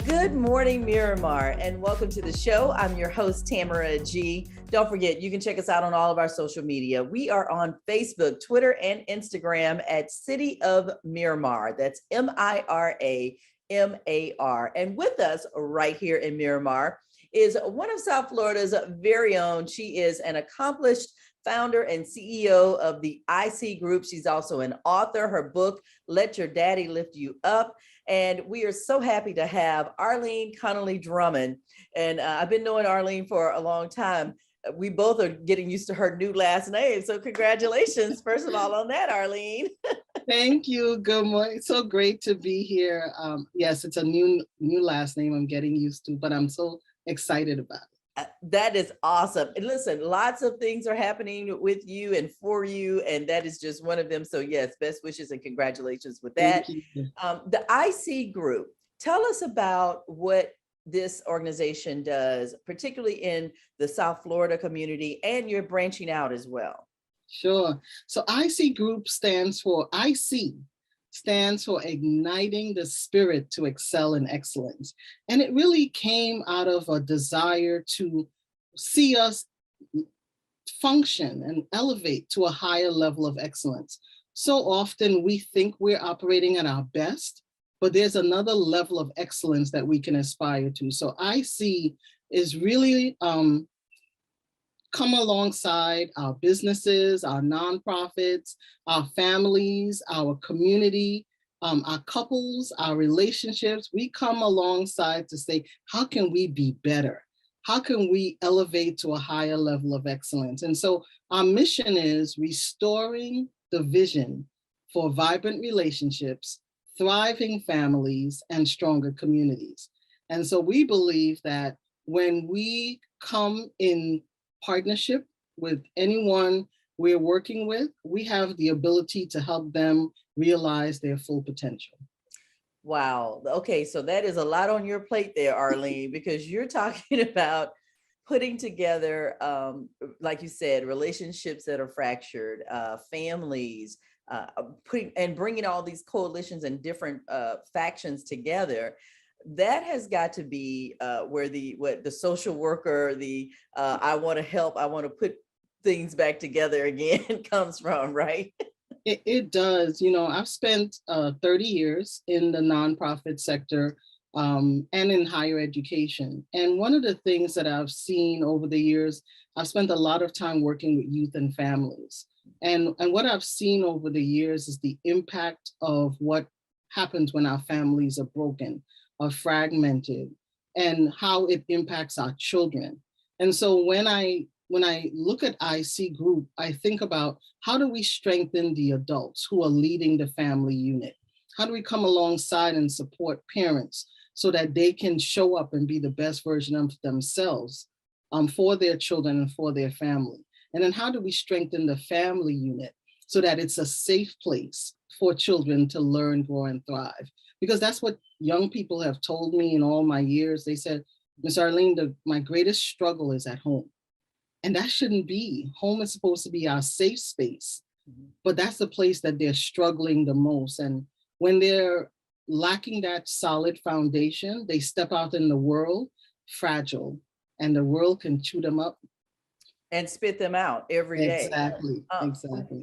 Good morning, Miramar, and welcome to the show. I'm your host, Tamara G. Don't forget, you can check us out on all of our social media. We are on Facebook, Twitter, and Instagram at City of Miramar. That's Miramar. And with us right here in Miramar is one of South Florida's very own. She is an accomplished founder and CEO of the Icy Group. She's also an author. Her book, Let Your Daddy Lift You Up. And we are so happy to have Arlene Connolly Drummond. And I've been knowing Arlene for a long time. We both are getting used to her new last name. So congratulations, first of all, on that, Arlene. Thank you. Good morning. So great to be here. Yes, it's a new last name I'm getting used to, but I'm so excited about it. That is awesome. And listen, lots of things are happening with you and for you, and that is just one of them. So yes, best wishes and congratulations with that. The Icy Group, tell us about what this organization does, particularly in the South Florida community, and you're branching out as well. Sure. So Icy Group stands for Igniting the Spirit to Excel in Excellence. And it really came out of a desire to see us function and elevate to a higher level of excellence. So often we think we're operating at our best, but there's another level of excellence that we can aspire to. So Icy is really come alongside our businesses, our nonprofits, our families, our community, our couples, our relationships. We come alongside to say, how can we be better? How can we elevate to a higher level of excellence? And so our mission is restoring the vision for vibrant relationships, thriving families, and stronger communities. And so we believe that when we come in partnership with anyone we're working with, we have the ability to help them realize their full potential. Wow. Okay, so that is a lot on your plate there, Arlene, because you're talking about putting together, like you said, relationships that are fractured, families, bringing all these coalitions and different factions together. That has got to be where the social worker, I want to help, I want to put things back together again comes from, right? It does. You know, I've spent 30 years in the nonprofit sector and in higher education. And one of the things that I've seen over the years, I've spent a lot of time working with youth and families. And what I've seen over the years is the impact of what happens when our families are broken, are fragmented, and how it impacts our children. And so when I look at Icy Group, I think about how do we strengthen the adults who are leading the family unit? How do we come alongside and support parents so that they can show up and be the best version of themselves for their children and for their family? And then how do we strengthen the family unit so that it's a safe place for children to learn, grow, and thrive? Because that's what young people have told me in all my years. They said, Ms. Arlene, my greatest struggle is at home. And that shouldn't be. Home is supposed to be our safe space, but that's the place that they're struggling the most. And when they're lacking that solid foundation, they step out in the world fragile, and the world can chew them up and spit them out every day. Exactly.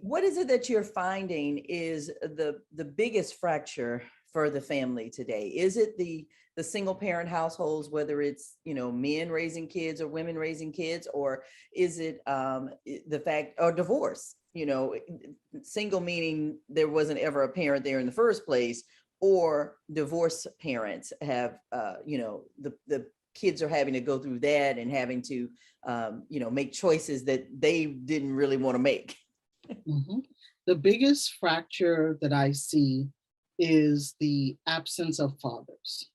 What is it that you're finding is the biggest fracture for the family today? Is it the single parent households, whether it's, men raising kids or women raising kids, or is it the fact, or divorce, single meaning there wasn't ever a parent there in the first place, or divorced parents have, the kids are having to go through that and having to, make choices that they didn't really want to make. Mm-hmm. The biggest fracture that I see is the absence of fathers.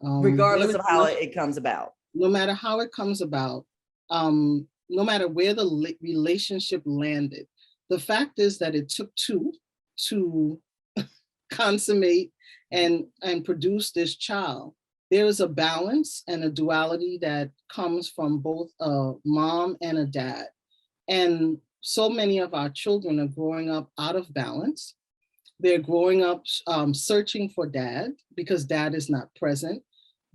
Regardless of how it comes about. No matter how it comes about, no matter where the relationship landed, the fact is that it took two to consummate and produce this child. There is a balance and a duality that comes from both a mom and a dad. And so many of our children are growing up out of balance. They're growing up searching for dad because dad is not present.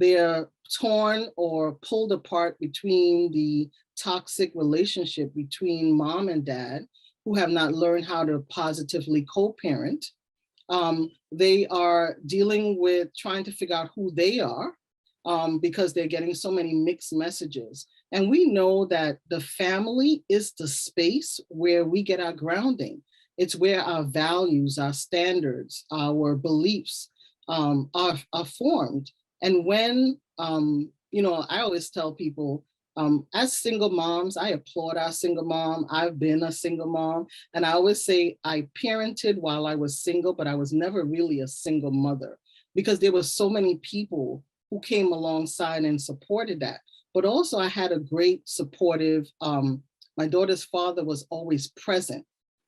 they're torn or pulled apart between the toxic relationship between mom and dad, who have not learned how to positively co-parent. They are dealing with trying to figure out who they are, because they're getting so many mixed messages. And we know that the family is the space where we get our grounding. It's where our values, our standards, our beliefs are formed. And when, I always tell people, as single moms, I applaud our single mom. I've been a single mom. And I always say I parented while I was single, but I was never really a single mother, because there were so many people who came alongside and supported that. But also I had a great supportive, my daughter's father was always present,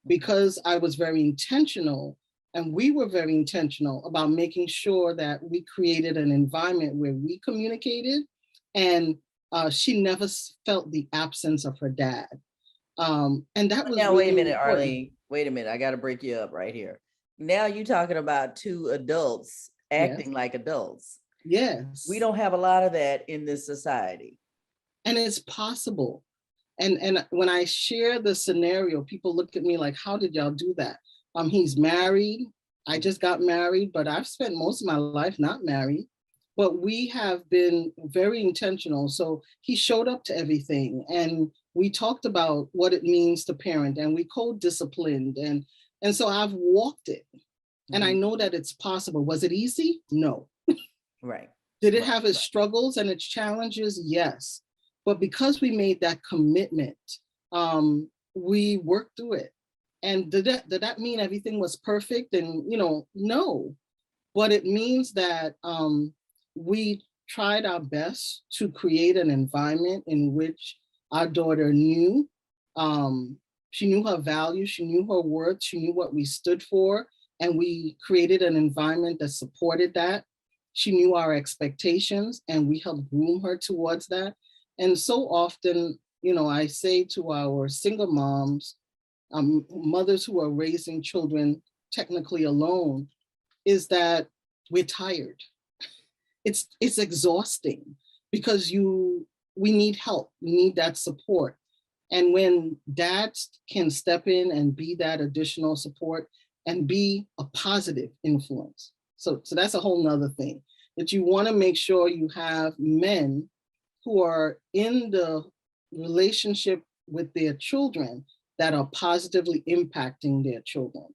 because I was very intentional, and we were very intentional about making sure that we created an environment where we communicated, and she never felt the absence of her dad. And that was Now, wait a really minute, important. Arlene, wait a minute. I got to break you up right here. Now you're talking about two adults Yes, acting like adults. yes. We don't have a lot of that in this society. And it's possible. And when I share the scenario, people look at me like, how did y'all do that? He's married. I just got married, but I've spent most of my life not married. But we have been very intentional. So he showed up to everything, and we talked about what it means to parent, and we co-disciplined. And so I've walked it, and I know that it's possible. Was it easy? No. Right. Did it have its struggles and its challenges? Yes. But because we made that commitment, we worked through it. And did that mean everything was perfect? And, no. But it means that we tried our best to create an environment in which our daughter knew. She knew her values, she knew her worth, she knew what we stood for. And we created an environment that supported that. She knew our expectations, and we helped groom her towards that. And so often, I say to our single moms, mothers who are raising children technically alone, is that we're tired. It's exhausting, because we need help, we need that support. And when dads can step in and be that additional support and be a positive influence. So that's a whole nother thing, that you want to make sure you have men who are in the relationship with their children that are positively impacting their children.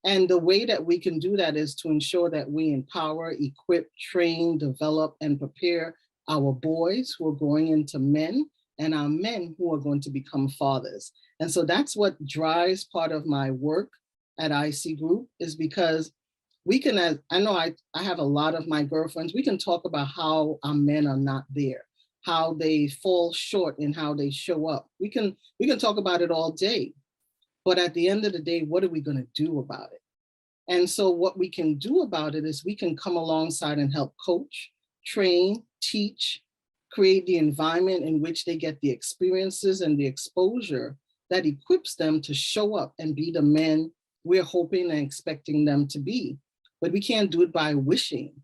And the way that we can do that is to ensure that we empower, equip, train, develop, and prepare our boys who are growing into men, and our men who are going to become fathers. And so that's what drives part of my work at Icy Group, is because we can, I know I have a lot of my girlfriends, we can talk about how our men are not there, how they fall short in how they show up. We can talk about it all day. But at the end of the day, what are we going to do about it? And so what we can do about it is we can come alongside and help coach, train, teach, create the environment in which they get the experiences and the exposure that equips them to show up and be the men we're hoping and expecting them to be. But we can't do it by wishing.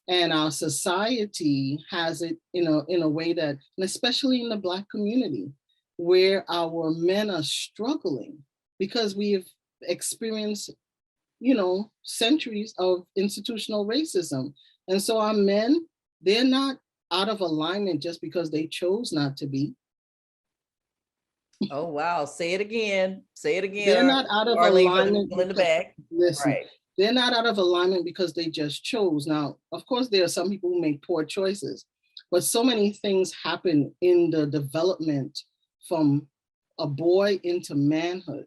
And our society has it in a way that, and especially in the Black community, where our men are struggling because we have experienced, centuries of institutional racism. And so our men, they're not out of alignment just because they chose not to be. Oh, wow. Say it again. Say it again. They're not out of Arlene, alignment. in the back. Listen, right. They're not out of alignment because they just chose. Now, of course, there are some people who make poor choices, but so many things happen in the development from a boy into manhood.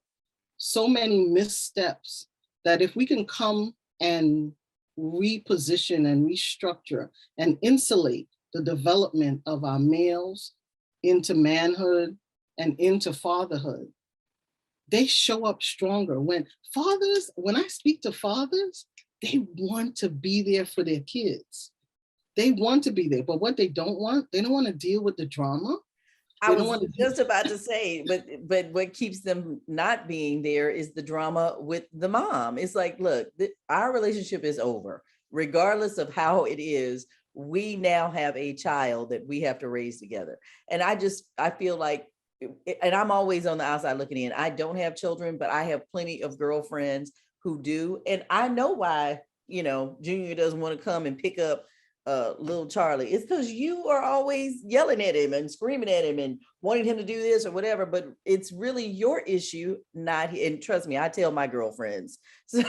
So many missteps that if we can come and reposition and restructure and insulate the development of our males into manhood and into fatherhood, they show up stronger. When I speak to fathers, they want to be there for their kids. They want to be there, but what they don't want to deal with the drama. I was just about to say, but what keeps them not being there is the drama with the mom. It's like, look, our relationship is over. Regardless of how it is, we now have a child that we have to raise together. And I feel like, and I'm always on the outside looking in. I don't have children, but I have plenty of girlfriends who do. And I know why, Junior doesn't want to come and pick up little Charlie. It's because you are always yelling at him and screaming at him and wanting him to do this or whatever, but it's really your issue, not, and trust me, I tell my girlfriends. So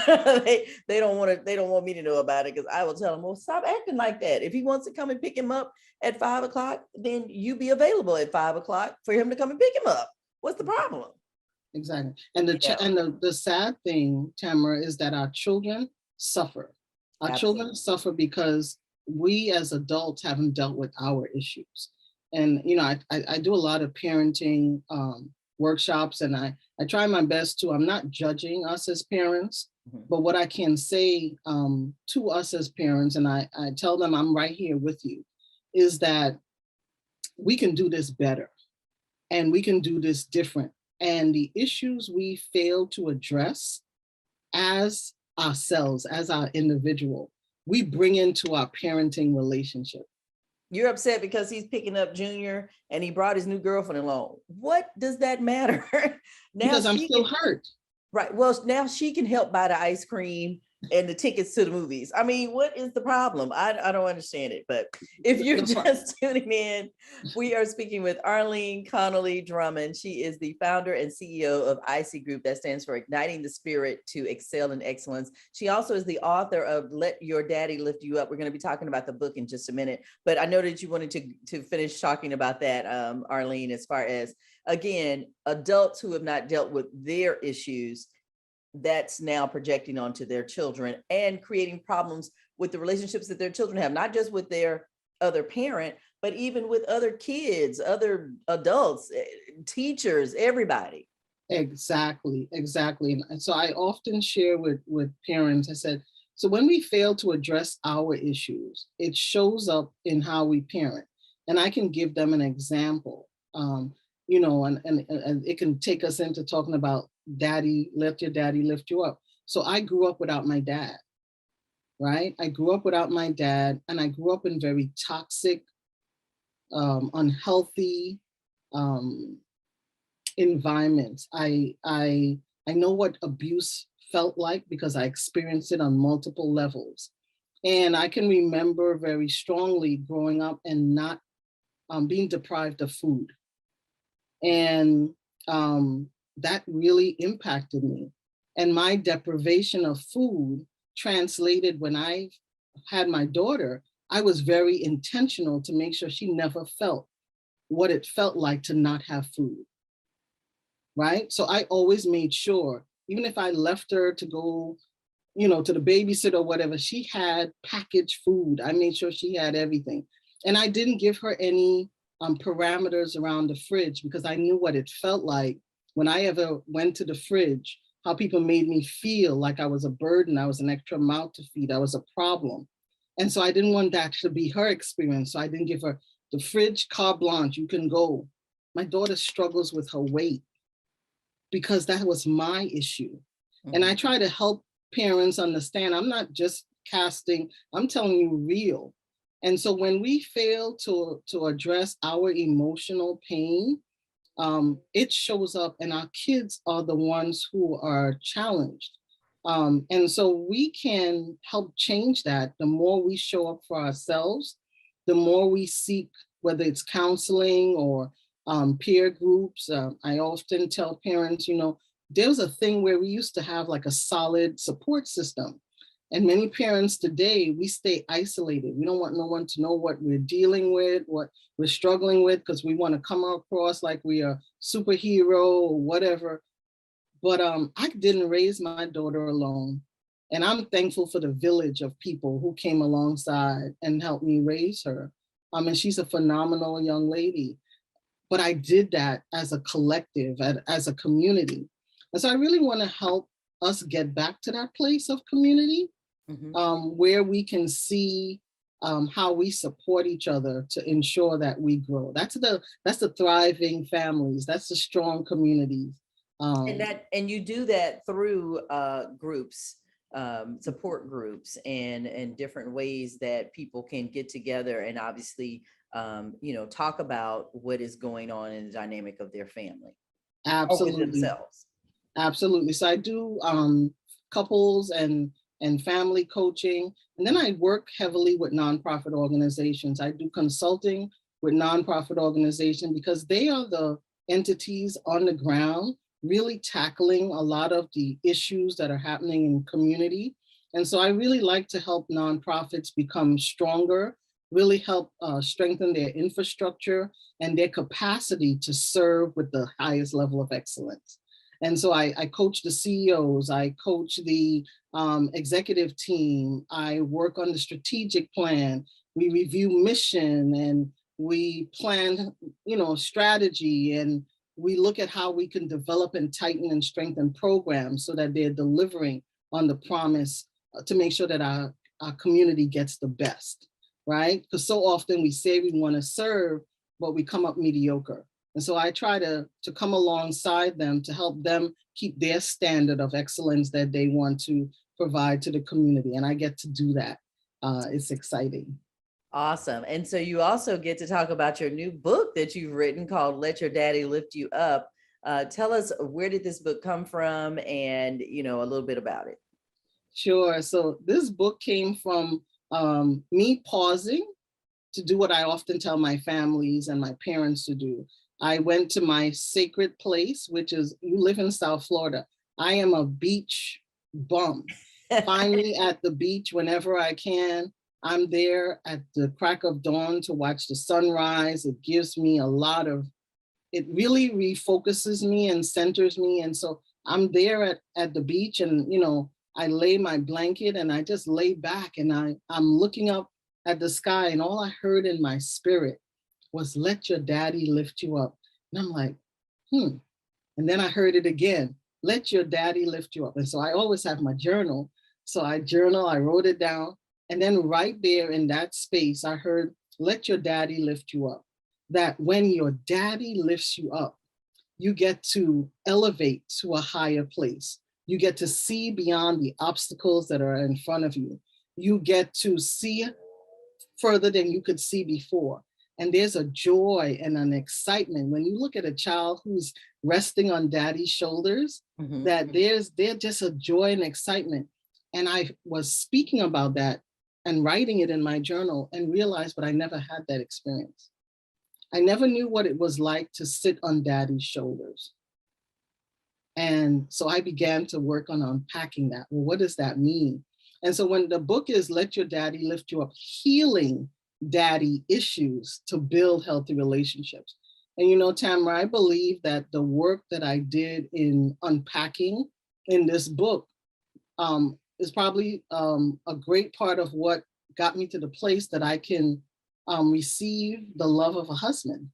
they don't want me to know about it, because I will tell them, well, stop acting like that. If he wants to come and pick him up at 5 o'clock, then you be available at 5 o'clock for him to come and pick him up. What's the problem? Exactly. And the sad thing, Tamara, is that our children suffer. Our Absolutely. children suffer because we as adults haven't dealt with our issues. And I do a lot of parenting workshops, and I try my best to. I'm not judging us as parents, but what I can say to us as parents, and I tell them I'm right here with you, is that we can do this better, and we can do this different. And the issues we fail to address as ourselves, as our individual, we bring into our parenting relationship. You're upset because he's picking up Junior and he brought his new girlfriend along. What does that matter? Now because I'm still hurt. Right. Well, now she can help buy the ice cream and the tickets to the movies. I mean, what is the problem? I don't understand it. But if you're just tuning in, we are speaking with Arlene Connolly Drummond. She is the founder and CEO of Icy Group. That stands for Igniting the Spirit to Excel in Excellence. She also is the author of Let Your Daddy Lift You Up. We're going to be talking about the book in just a minute. But I know that you wanted to finish talking about that, Arlene, as far as, again, adults who have not dealt with their issues, that's now projecting onto their children and creating problems with the relationships that their children have, not just with their other parent, but even with other kids, other adults, teachers, everybody. Exactly. And so I often share with parents, I said, so when we fail to address our issues, it shows up in how we parent. And I can give them an example, and it can take us into talking about daddy, let your daddy lift you up. So I grew up without my dad, right? I grew up without my dad, and I grew up in very toxic, unhealthy environments. I know what abuse felt like because I experienced it on multiple levels. And I can remember very strongly growing up and not being deprived of food. And that really impacted me. And my deprivation of food translated when I had my daughter, I was very intentional to make sure she never felt what it felt like to not have food. Right? So I always made sure, even if I left her to go, to the babysitter or whatever, she had packaged food. I made sure she had everything. And I didn't give her any parameters around the fridge, because I knew what it felt like when I ever went to the fridge, how people made me feel like I was a burden, I was an extra mouth to feed, I was a problem. And so I didn't want that to be her experience. So I didn't give her the fridge carte blanche, you can go. My daughter struggles with her weight because that was my issue. Mm-hmm. And I try to help parents understand, I'm not just casting, I'm telling you real. And so when we fail to address our emotional pain, it shows up, and our kids are the ones who are challenged. And so we can help change that. The more we show up for ourselves, the more we seek, whether it's counseling or peer groups. I often tell parents, there was a thing where we used to have like a solid support system. And many parents today, we stay isolated. We don't want no one to know what we're dealing with, what we're struggling with, because we want to come across like we are superhero or whatever. But I didn't raise my daughter alone. And I'm thankful for the village of people who came alongside and helped me raise her. And she's a phenomenal young lady. But I did that as a collective, as a community. And so I really want to help us get back to that place of community, where we can see how we support each other to ensure that we grow. That's the thriving families. That's the strong communities. And you do that through groups. support groups and different ways that people can get together and obviously, talk about what is going on in the dynamic of their family or with Absolutely. themselves. Absolutely. So I do couples and family coaching, and then I work heavily with nonprofit organizations. I do consulting with nonprofit organizations because they are the entities on the ground really tackling a lot of the issues that are happening in community. And so I really like to help nonprofits become stronger, really help strengthen their infrastructure and their capacity to serve with the highest level of excellence. And so I coach the CEOs, I coach the executive team, I work on the strategic plan, we review mission and we plan, strategy, and we look at how we can develop and tighten and strengthen programs so that they're delivering on the promise to make sure that our community gets the best, right? Because so often we say we want to serve, but we come up mediocre. And so I try to come alongside them to help them keep their standard of excellence that they want to provide to the community. And I get to do that. It's exciting. Awesome. And so you also get to talk about your new book that you've written called Let Your Daddy Lift You Up. Tell us, where did this book come from and, a little bit about it. Sure. So this book came from me pausing to do what I often tell my families and my parents to do. I went to my sacred place, which is, you live in South Florida. I am a beach bum. Find me at the beach whenever I can. I'm there at the crack of dawn to watch the sunrise. It gives me it really refocuses me and centers me. And so I'm there at the beach and, I lay my blanket and I just lay back and I'm looking up at the sky, and all I heard in my spirit was, let your daddy lift you up. And I'm like, And then I heard it again, let your daddy lift you up. And so I always have my journal. So I wrote it down. And then right there in that space, I heard, let your daddy lift you up. That when your daddy lifts you up, you get to elevate to a higher place. You get to see beyond the obstacles that are in front of you. You get to see further than you could see before. And there's a joy and an excitement when you look at a child who's resting on daddy's shoulders, that there's just a joy and excitement. And I was speaking about that and writing it in my journal and realized, but I never had that experience. I never knew what it was like to sit on daddy's shoulders. And so I began to work on unpacking that. Well, what does that mean? And so when the book is Let Your Daddy Lift You Up, healing daddy issues to build healthy relationships. And Tamara, I believe that the work that I did in unpacking in this book is probably a great part of what got me to the place that I can receive the love of a husband.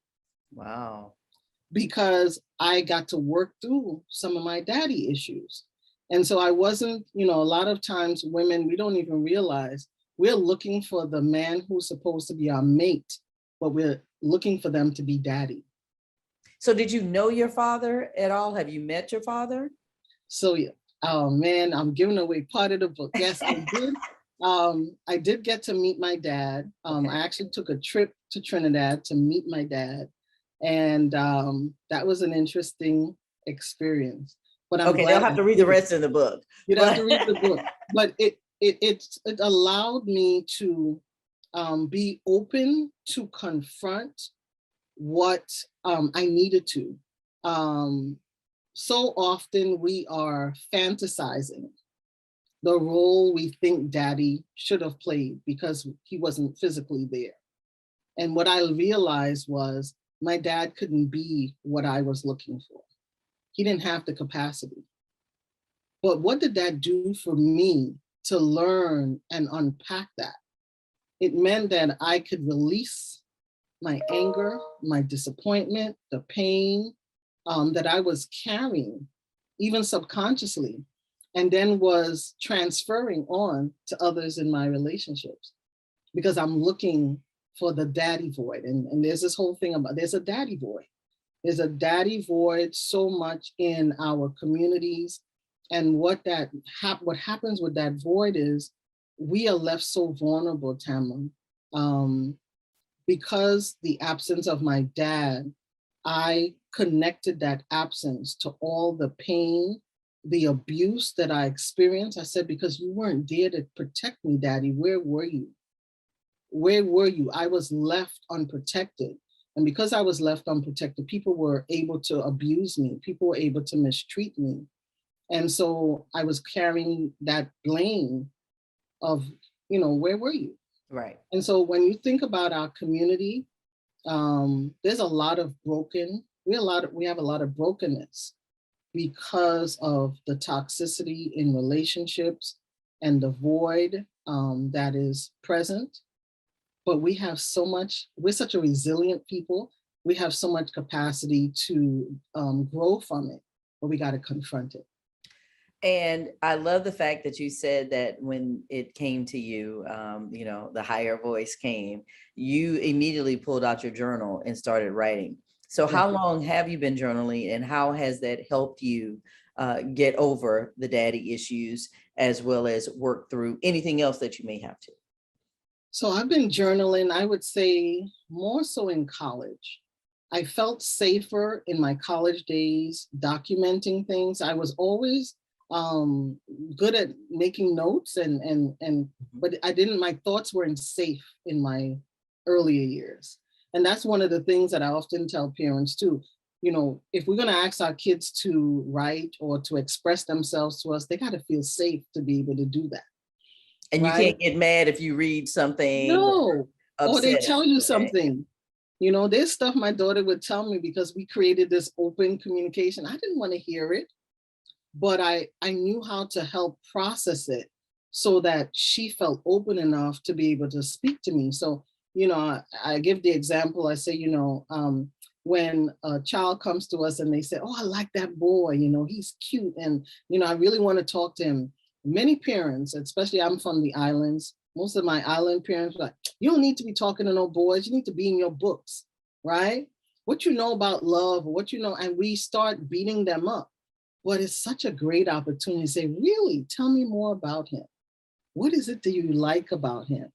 Wow. Because I got to work through some of my daddy issues. And so I wasn't, a lot of times women, we don't even realize we're looking for the man who's supposed to be our mate, but we're looking for them to be daddy. So did you know your father at all? Have you met your father? So, oh man, I'm giving away part of the book. Yes, I did. I did get to meet my dad. Okay. I actually took a trip to Trinidad to meet my dad. And that was an interesting experience. But I'm glad they'll have to read the rest of the book. You'd have to read the book. But it allowed me to be open to confront what I needed to. So often we are fantasizing the role we think daddy should have played because he wasn't physically there. And what I realized was my dad couldn't be what I was looking for. He didn't have the capacity. But what did that do for me to learn and unpack that? It meant that I could release my anger, my disappointment, the pain that I was carrying, even subconsciously, and then was transferring on to others in my relationships because I'm looking for the daddy void. And there's this whole thing about, there's a daddy void. There's a daddy void so much in our communities. And what what happens with that void is we are left so vulnerable, Tamara. Because the absence of my dad, I connected that absence to all the pain, the abuse that I experienced. I said, because you weren't there to protect me, Daddy, where were you? Where were you? I was left unprotected. And because I was left unprotected, people were able to abuse me. People were able to mistreat me. And so I was carrying that blame of, where were you? Right. And so when you think about our community, there's a lot of we have a lot of brokenness because of the toxicity in relationships and the void that is present. But we have so much, we're such a resilient people. We have so much capacity to grow from it, but we got to confront it. And I love the fact that you said that when it came to you, the higher voice came, you immediately pulled out your journal and started writing. So how long have you been journaling, and how has that helped you get over the daddy issues, as well as work through anything else that you may have to? So I've been journaling, I would say more so in college. I felt safer in my college days documenting things. I was always good at making notes but my thoughts weren't safe in my earlier years. And that's one of the things that I often tell parents too. If we're going to ask our kids to write or to express themselves to us, they got to feel safe to be able to do that. And you can't get mad if you read something. No, or they upsetting, tell you okay? something. There's stuff my daughter would tell me because we created this open communication. I didn't want to hear it, but I knew how to help process it so that she felt open enough to be able to speak to me. So, I give the example, I say, when a child comes to us and they say, oh, I like that boy, he's cute. And, I really want to talk to him. Many parents, especially I'm from the islands, most of my island parents are like, you don't need to be talking to no boys. You need to be in your books, right? What you know about love, and we start beating them up. But it's such a great opportunity to say, really, tell me more about him. What is it that you like about him?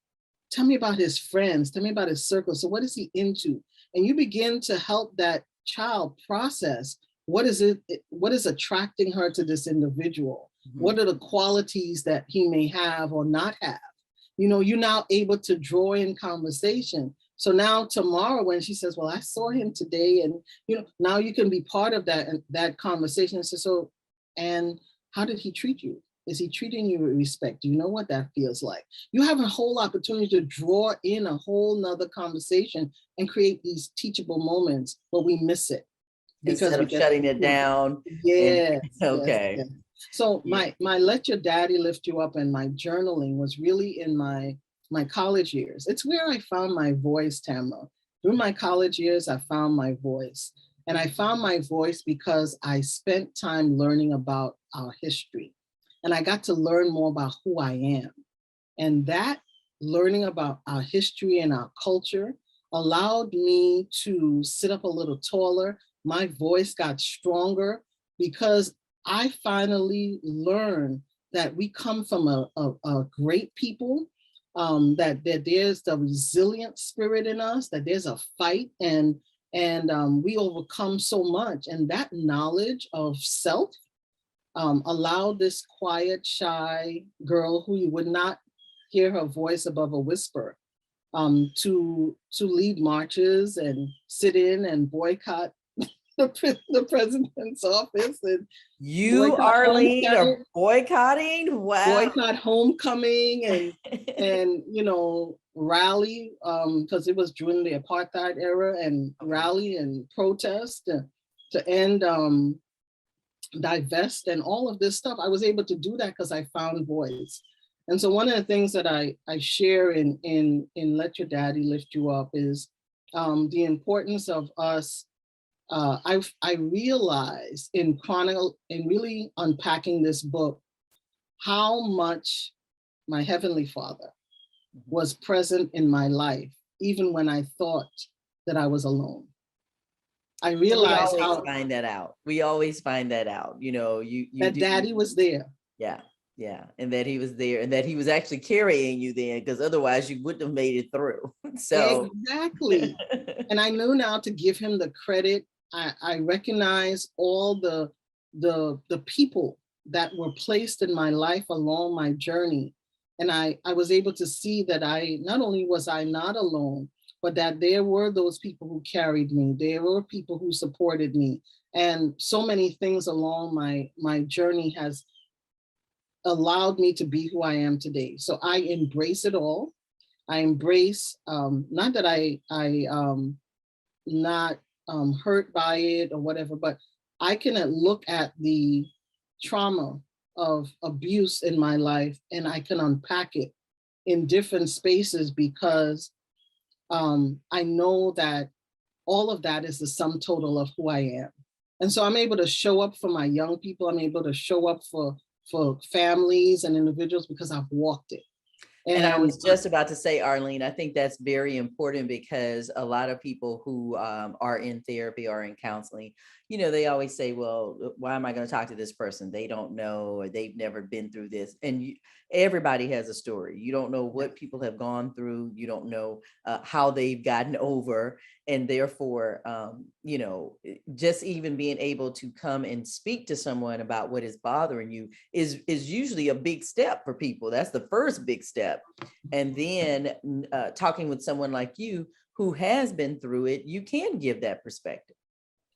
Tell me about his friends. Tell me about his circle. So what is he into? And you begin to help that child process what is attracting her to this individual? Mm-hmm. What are the qualities that he may have or not have? You're now able to draw in conversation. So now tomorrow when she says, well, I saw him today, and now you can be part of that conversation. So, and how did he treat you? Is he treating you with respect? Do you know what that feels like? You have a whole opportunity to draw in a whole nother conversation and create these teachable moments, but we miss it. Instead of shutting it down. Yeah. Okay. Yes. So my Let Your Daddy Lift You Up and my journaling was really in my college years. It's where I found my voice, Tamara. Through my college years, I found my voice. And I found my voice because I spent time learning about our history. And I got to learn more about who I am. And that learning about our history and our culture allowed me to sit up a little taller. My voice got stronger because I finally learned that we come from a great people, that there's the resilient spirit in us, that there's a fight, and we overcome so much. And that knowledge of self allowed this quiet, shy girl who you would not hear her voice above a whisper to lead marches and sit in and boycott the president's office. And you, Arlene, are boycotting? Wow. Boycott homecoming and rally because it was during the apartheid era, and rally and protest to end divest and all of this stuff. I was able to do that because I found voice. And so one of the things that I share in Let Your Daddy Lift You Up is the importance of us. I realized in really unpacking this book, how much my Heavenly Father was present in my life, even when I thought that I was alone. I And we realized always how find that out. We always find that out. You know, you that do. daddy was there. Yeah. Yeah. And that he was there and that he was actually carrying you then, because otherwise you wouldn't have made it through. So Exactly. And I knew now to give him the credit. I recognize all the people that were placed in my life along my journey. And I was able to see that I not only was I not alone, but that there were those people who carried me. There were people who supported me. And so many things along my journey has allowed me to be who I am today. So I embrace it all. I embrace, not that I not hurt by it or whatever, but I can look at the trauma of abuse in my life and I can unpack it in different spaces because I know that all of that is the sum total of who I am. And so I'm able to show up for my young people. I'm able to show up for families and individuals because I've walked it. And I And was just about to say, Arlene, I think that's very important because a lot of people who are in therapy or in counseling, you know, they always say, well, why am I going to talk to this person? They don't know, or they've never been through this. And everybody has a story. You don't know what people have gone through. You don't know how they've gotten over. And therefore, you know, just even being able to come and speak to someone about what is bothering you is usually a big step for people. That's the first big step. And then talking with someone like you who has been through it, you can give that perspective.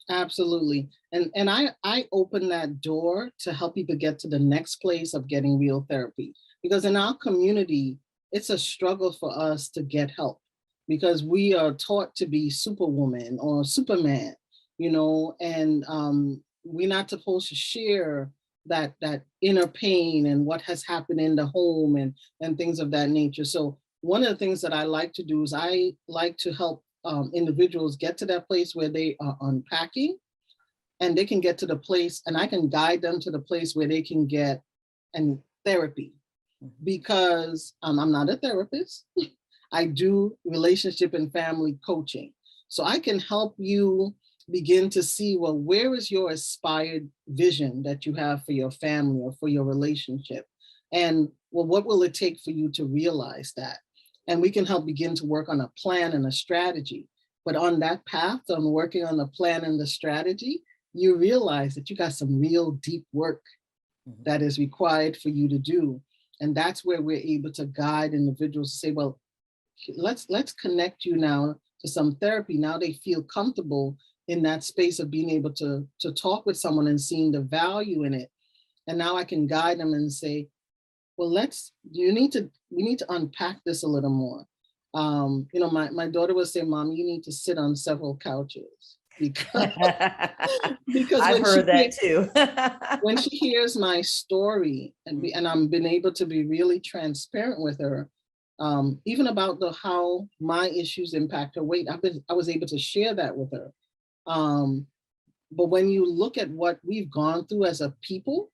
absolutely. And I open that door to help people get to the next place of getting real therapy. Because in our community, it's a struggle for us to get help because we are taught to be superwoman or superman, you know, and we're not supposed to share that inner pain and what has happened in the home and things of that nature. So one of the things that I like to do is I like to help individuals get to that place where they are unpacking and they can get to the place and I can guide them to the place where they can get and therapy because I'm not a therapist. I do relationship and family coaching. So I can help you begin to see, well, where is your aspired vision that you have for your family or for your relationship? And well, what will it take for you to realize that? And we can help begin to work on a plan and a strategy. But on that path, on working on the plan and the strategy, you realize that you got some real deep work that is required for you to do. And that's where we're able to guide individuals to say, well, let's connect you now to some therapy. Now they feel comfortable in that space of being able to talk with someone and seeing the value in it. And now I can guide them and say, well, we need to unpack this a little more. You know, my daughter would say, Mom, you need to sit on several couches because, because I've heard that too. when she hears my story and I'm been able to be really transparent with her, even about how my issues impact her weight, I was able to share that with her. But when you look at what we've gone through as a people,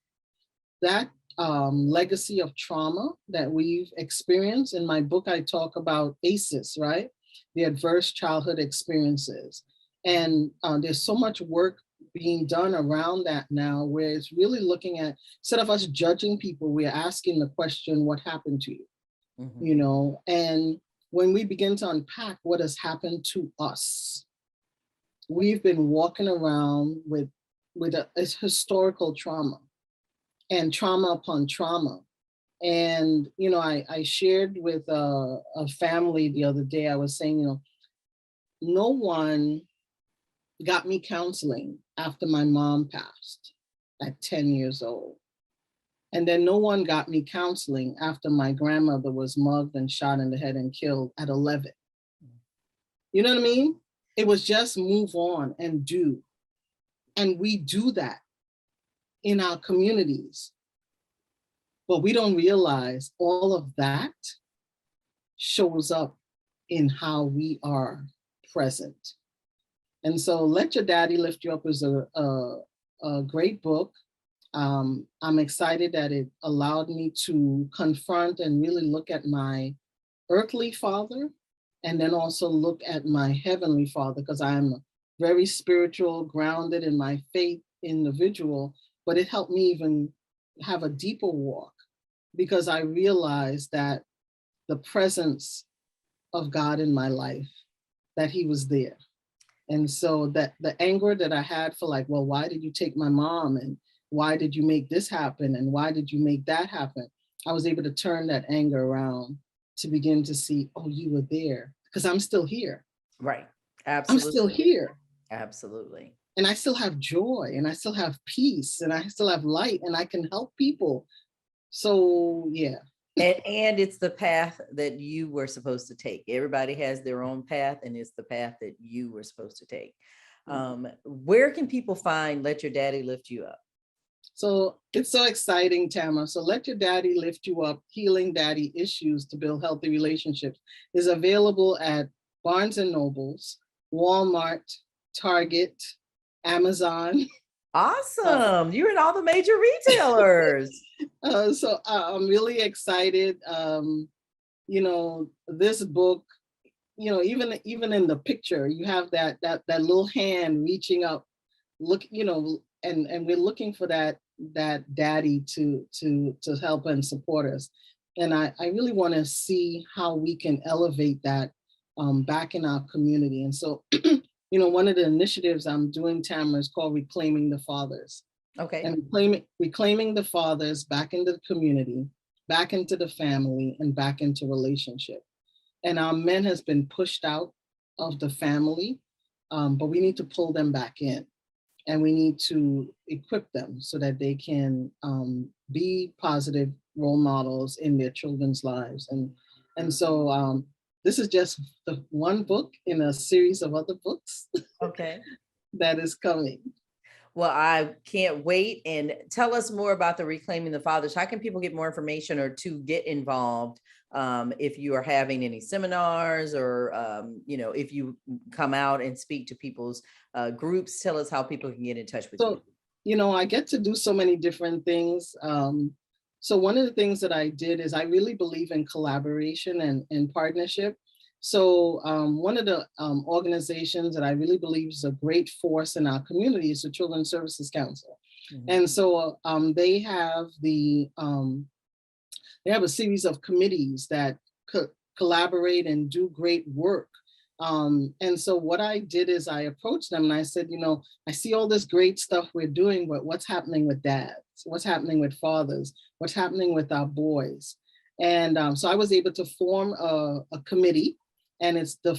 that legacy of trauma that we've experienced, in my book, I talk about ACEs, right? The adverse childhood experiences. And there's so much work being done around that now, where it's really looking at, instead of us judging people, we're asking the question, what happened to you? You know, and when we begin to unpack what has happened to us, we've been walking around with a historical trauma and trauma upon trauma. And, you know, I shared with a family the other day, I was saying, you know, no one got me counseling after my mom passed at 10 years old. And then no one got me counseling after my grandmother was mugged and shot in the head and killed at 11. You know what I mean? It was just move on and do. And we do that in our communities. But we don't realize all of that shows up in how we are present. And so Let Your Daddy Lift You Up is a great book. I'm excited that it allowed me to confront and really look at my earthly father and then also look at my heavenly father, because I'm very spiritual, grounded in my faith individual, but it helped me even have a deeper walk because I realized that the presence of God in my life, that he was there. And so that the anger that I had for like, well, why did you take my mom? And why did you make this happen? And why did you make that happen? I was able to turn that anger around to begin to see, oh, you were there because I'm still here. Right. I'm still Absolutely. here. Absolutely. And I still have joy and I still have peace and I still have light and I can help people. So yeah. And it's the path that you were supposed to take. Everybody has their own path, and it's the path that you were supposed to take. Where can people find Let Your Daddy Lift You Up? So it's so exciting, Tamara. So Let Your Daddy Lift You Up, Healing Daddy Issues to Build Healthy Relationships is available at Barnes and Nobles, Walmart, Target, Amazon. Awesome. You're in all the major retailers. So I'm really excited. This book, even in the picture, you have that little hand reaching up, look, and we're looking for that daddy to help and support us. And I really want to see how we can elevate that back in our community. And so, one of the initiatives I'm doing, Tamara, is called Reclaiming the Fathers. Okay. And reclaiming the fathers back into the community, back into the family, and back into relationship. And our men has been pushed out of the family, but we need to pull them back in. And we need to equip them so that they can be positive role models in their children's lives. And so this is just the one book in a series of other books Okay. that is coming. Well, I can't wait. And tell us more about the Reclaiming the Fathers. How can people get more information or to get involved if you are having any seminars or, if you come out and speak to people's groups? Tell us how people can get in touch with you. I get to do so many different things. So one of the things that I did is I really believe in collaboration and partnership. So one of the organizations that I really believe is a great force in our community is the Children's Services Council. Mm-hmm. And so they have a series of committees that collaborate and do great work. And so what I did is I approached them and I said, I see all this great stuff we're doing, but what's happening with dads? What's happening with fathers? What's happening with our boys? And so I was able to form a committee, and it's the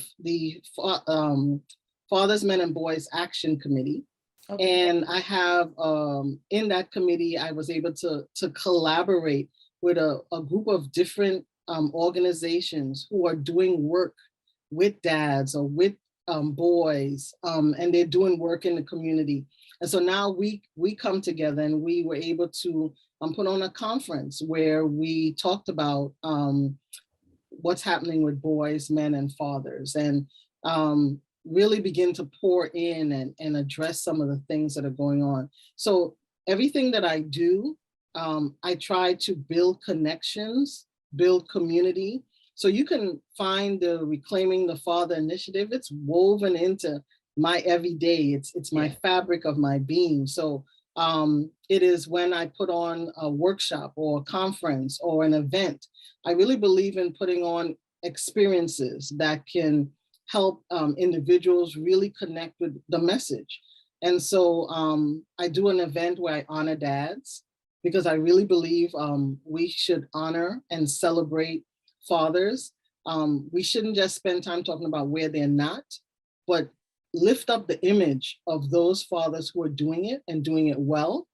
Fathers, Men, and Boys Action Committee. Okay. And I have in that committee, I was able to collaborate with a group of different organizations who are doing work with dads or with boys, and they're doing work in the community. And so now we come together and we were able to put on a conference where we talked about what's happening with boys, men, and fathers, and really begin to pour in and address some of the things that are going on. So everything that I do, I try to build connections, build community. So you can find the Reclaiming the Father initiative. It's woven into my everyday. It's my fabric of my being. So it is when I put on a workshop or a conference or an event. I really believe in putting on experiences that can help individuals really connect with the message. And so I do an event where I honor dads, because I really believe we should honor and celebrate fathers. We shouldn't just spend time talking about where they're not, but lift up the image of those fathers who are doing it and doing it well,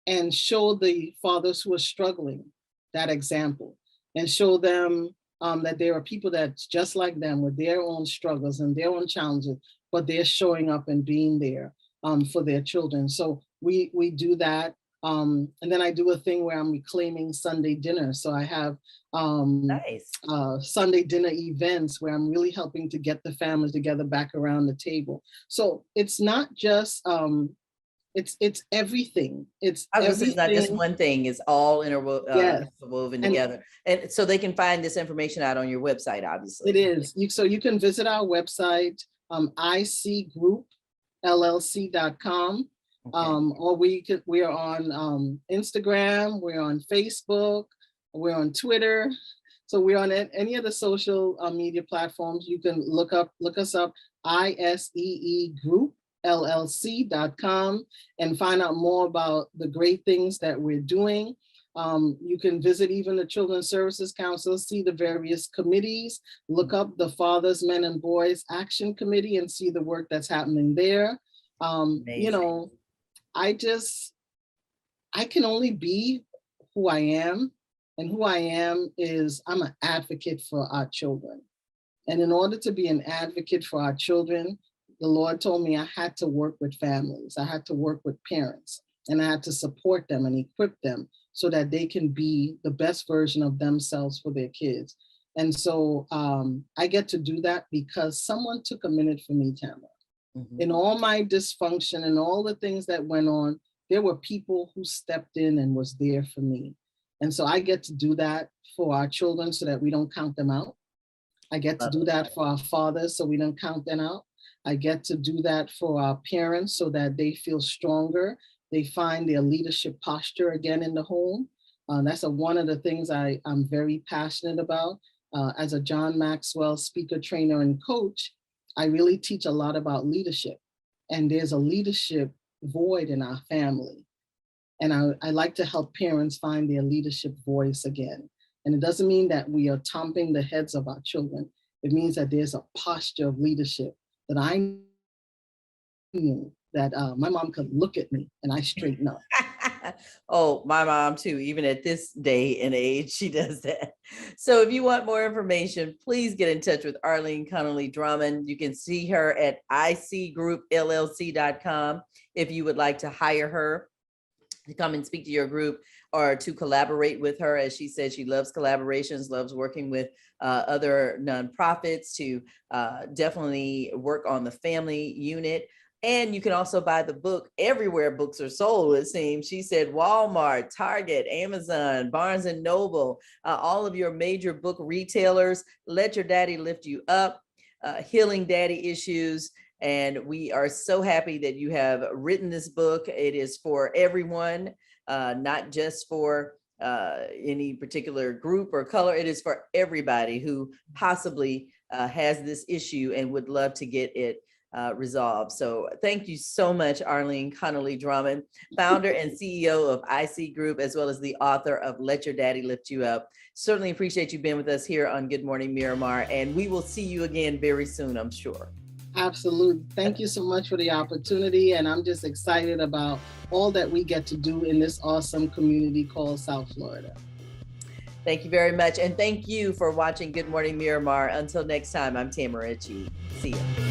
and show the fathers who are struggling that example, and show them that there are people that's just like them with their own struggles and their own challenges, but they're showing up and being there for their children. So we do that. And then I do a thing where I'm reclaiming Sunday dinner. So I have nice. Sunday dinner events where I'm really helping to get the families together back around the table. So it's not just, it's everything. It's not just one thing, it's all yes. Woven together. And so they can find this information out on your website, obviously. It is. So you can visit our website, Icy Group, llc.com. Okay. Or we are on Instagram, we're on Facebook, we're on Twitter. So we're on any of the social media platforms. You can look us up, ICE Group, LLC.com, and find out more about the great things that we're doing. You can visit even the Children's Services Council, see the various committees, look up the Fathers, Men, and Boys Action Committee and see the work that's happening there. You Amazing. know, I can only be who I am. And who I am is I'm an advocate for our children. And in order to be an advocate for our children, the Lord told me I had to work with families. I had to work with parents, and I had to support them and equip them so that they can be the best version of themselves for their kids. And so I get to do that because someone took a minute for me, Tamara. Mhm. In all my dysfunction and all the things that went on, there were people who stepped in and was there for me. And so I get to do that for our children so that we don't count them out. I get to do that for our fathers so we don't count them out. I get to do that for our parents so that they feel stronger. They find their leadership posture again in the home. That's one of the things I'm very passionate about. As a John Maxwell speaker, trainer, and coach, I really teach a lot about leadership. And there's a leadership void in our family. And I like to help parents find their leadership voice again. And it doesn't mean that we are toppling the heads of our children. It means that there's a posture of leadership that I knew that my mom could look at me and I straighten up. Oh, my mom too, even at this day and age, she does that. So if you want more information, please get in touch with Arlene Connolly Drummond. You can see her at icgroupllc.com if you would like to hire her to come and speak to your group or to collaborate with her. As she said, she loves collaborations, loves working with other nonprofits to definitely work on the family unit. And you can also buy the book everywhere books are sold, it seems. She said Walmart, Target, Amazon, Barnes and Noble, all of your major book retailers. Let Your Daddy Lift You Up, Healing Daddy Issues. And we are so happy that you have written this book. It is for everyone, not just for any particular group or color. It is for everybody who possibly has this issue and would love to get it resolved. So thank you so much, Arlene Connolly Drummond, founder and CEO of Icy Group, as well as the author of Let Your Daddy Lift You Up. Certainly appreciate you being with us here on Good Morning Miramar, and we will see you again very soon, I'm sure. Absolutely. Thank you so much for the opportunity. And I'm just excited about all that we get to do in this awesome community called South Florida. Thank you very much. And thank you for watching Good Morning Miramar. Until next time, I'm Tamara G. See you.